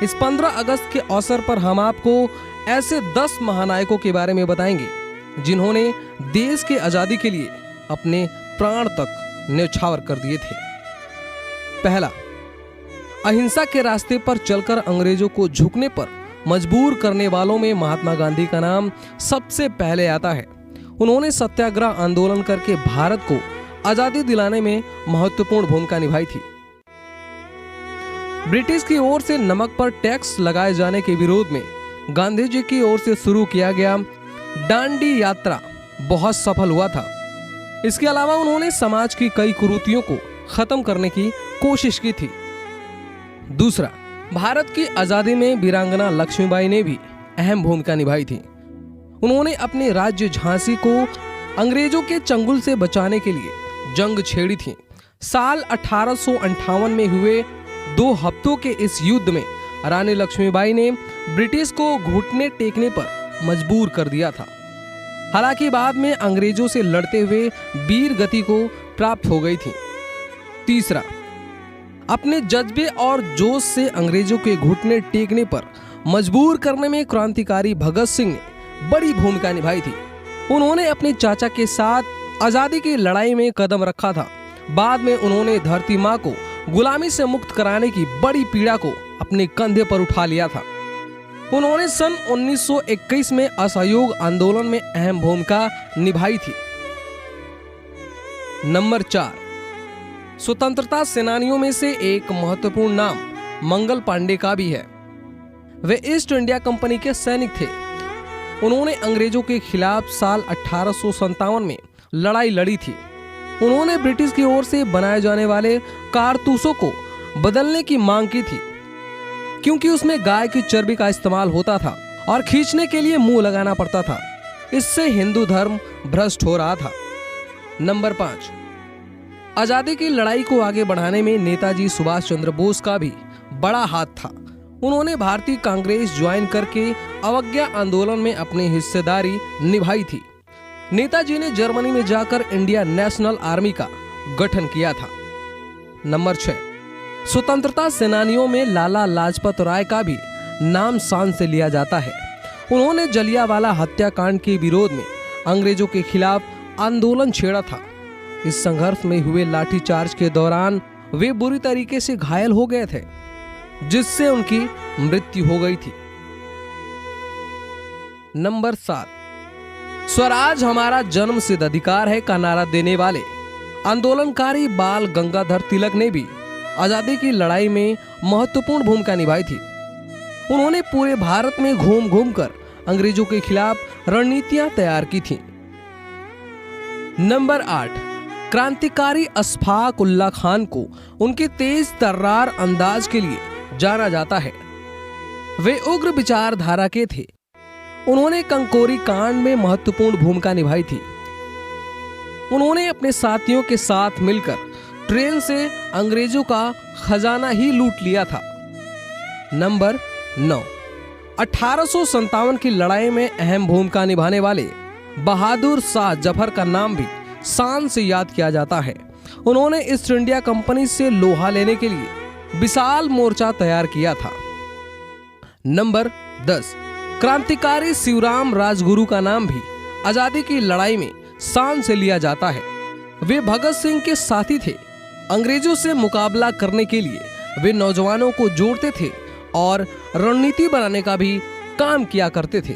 इस 15 अगस्त के अवसर पर हम आपको ऐसे 10 महानायकों के बारे में बताएंगे जिन्होंने देश की आजादी के लिए अपने प्राण तक न्यौछावर कर दिए थे। पहला, अहिंसा के रास्ते पर चलकर अंग्रेजों को झुकने पर मजबूर करने वालों में महात्मा गांधी का नाम सबसे पहले आता है। उन्होंने सत्याग्रह आंदोलन करके भारत को आजादी दिलाने में महत्वपूर्ण भूमिका निभाई थी। ब्रिटिश की ओर से नमक पर टैक्स लगाए जाने के विरोध में गांधी जी की ओर से शुरू किया गया दांडी यात्रा बहुत सफल हुआ था। इसके अलावा उन्होंने समाज की कई कुरीतियों को खत्म करने की कोशिश की थी। दूसरा, भारत की आजादी में वीरांगना लक्ष्मीबाई ने भी अहम भूमिका निभाई थी। उन्होंने अपने राज्य झांसी को अंग्रेजों के चंगुल से बचाने के लिए जंग छेड़ी थी। साल 1858 में हुए 2 हफ्तों के इस युद्ध में रानी लक्ष्मीबाई ने ब्रिटिश को घुटने टेकने पर मजबूर कर दिया था। हालांकि बाद में अंग्रेजों से लड़ते हुए वीर गति को प्राप्त हो गई थी। तीसरा, अपने जज्बे और जोश से अंग्रेजों के घुटने टेकने पर मजबूर करने में क्रांतिकारी भगत सिंह ने बड़ी भूमिका निभाई थी। उन्होंने अपने चाचा के साथ आजादी की लड़ाई में कदम रखा था। बाद में उन्होंने धरती माँ को गुलामी से मुक्त कराने की बड़ी पीड़ा को अपने कंधे पर उठा लिया था। उन्होंने सन 1921 में असहयोग आंदोलन में अहम भूमिका निभाई थी। नंबर 4, स्वतंत्रता सेनानियों में से एक महत्वपूर्ण नाम मंगल पांडे का भी है। वे ईस्ट इंडिया कंपनी के सैनिक थे। उन्होंने अंग्रेजों के खिलाफ साल 1857 में लड़ाई लड़ी थी। उन्होंने ब्रिटिश की ओर से बनाए जाने वाले कारतूसों को बदलने की मांग की थी, क्योंकि उसमें गाय की चर्बी का इस्तेमाल होता था और खींचने के लिए मुंह लगाना पड़ता था। इससे हिंदू धर्म भ्रष्ट हो रहा था। नंबर 5, आजादी की लड़ाई को आगे बढ़ाने में नेताजी सुभाष चंद्र बोस का भी बड़ा हाथ था। उन्होंने भारतीय कांग्रेस ज्वाइन करके अवज्ञा आंदोलन में अपनी हिस्सेदारी निभाई थी। नेताजी ने जर्मनी में जाकर इंडिया नेशनल आर्मी का गठन किया था। नंबर 6, स्वतंत्रता सेनानियों में लाला लाजपत राय का भी नाम शान से लिया जाता है। उन्होंने जलियांवाला हत्याकांड के विरोध में अंग्रेजों के खिलाफ आंदोलन छेड़ा था। इस संघर्ष में हुए लाठीचार्ज के दौरान वे बुरी तरीके से घायल हो गए थे, जिससे उनकी मृत्यु हो गई थी। नंबर 7, स्वराज हमारा जन्म सिद्ध अधिकार है का नारा देने वाले आंदोलनकारी बाल गंगाधर तिलक ने भी आजादी की लड़ाई में महत्वपूर्ण भूमिका निभाई थी। उन्होंने पूरे भारत में घूम घूम कर अंग्रेजों के खिलाफ रणनीतियां तैयार की थीं। नंबर 8, क्रांतिकारी अशफाक उल्लाह खान को उनके तेज तर्रार अंदाज के लिए जाना जाता है। वे उग्र विचारधारा के थे। उन्होंने कंकोरी कांड में महत्वपूर्ण भूमिका निभाई थी। उन्होंने अपने साथियों के साथ मिलकर ट्रेन से अंग्रेजों का खजाना ही लूट लिया था। नंबर 9, 1857 की लड़ाई में अहम भूमिका निभाने वाले बहादुर शाह जफर का नाम भी शान से याद किया जाता है। उन्होंने ईस्ट इंडिया कंपनी से लोहा लेने के लिए विशाल मोर्चा तैयार किया था। नंबर 10, क्रांतिकारी शिवराम राजगुरु का नाम भी आजादी की लड़ाई में शान से लिया जाता है। वे भगत सिंह के साथी थे। अंग्रेजों से मुकाबला करने के लिए वे नौजवानों को जोड़ते थे और रणनीति बनाने का भी काम किया करते थे।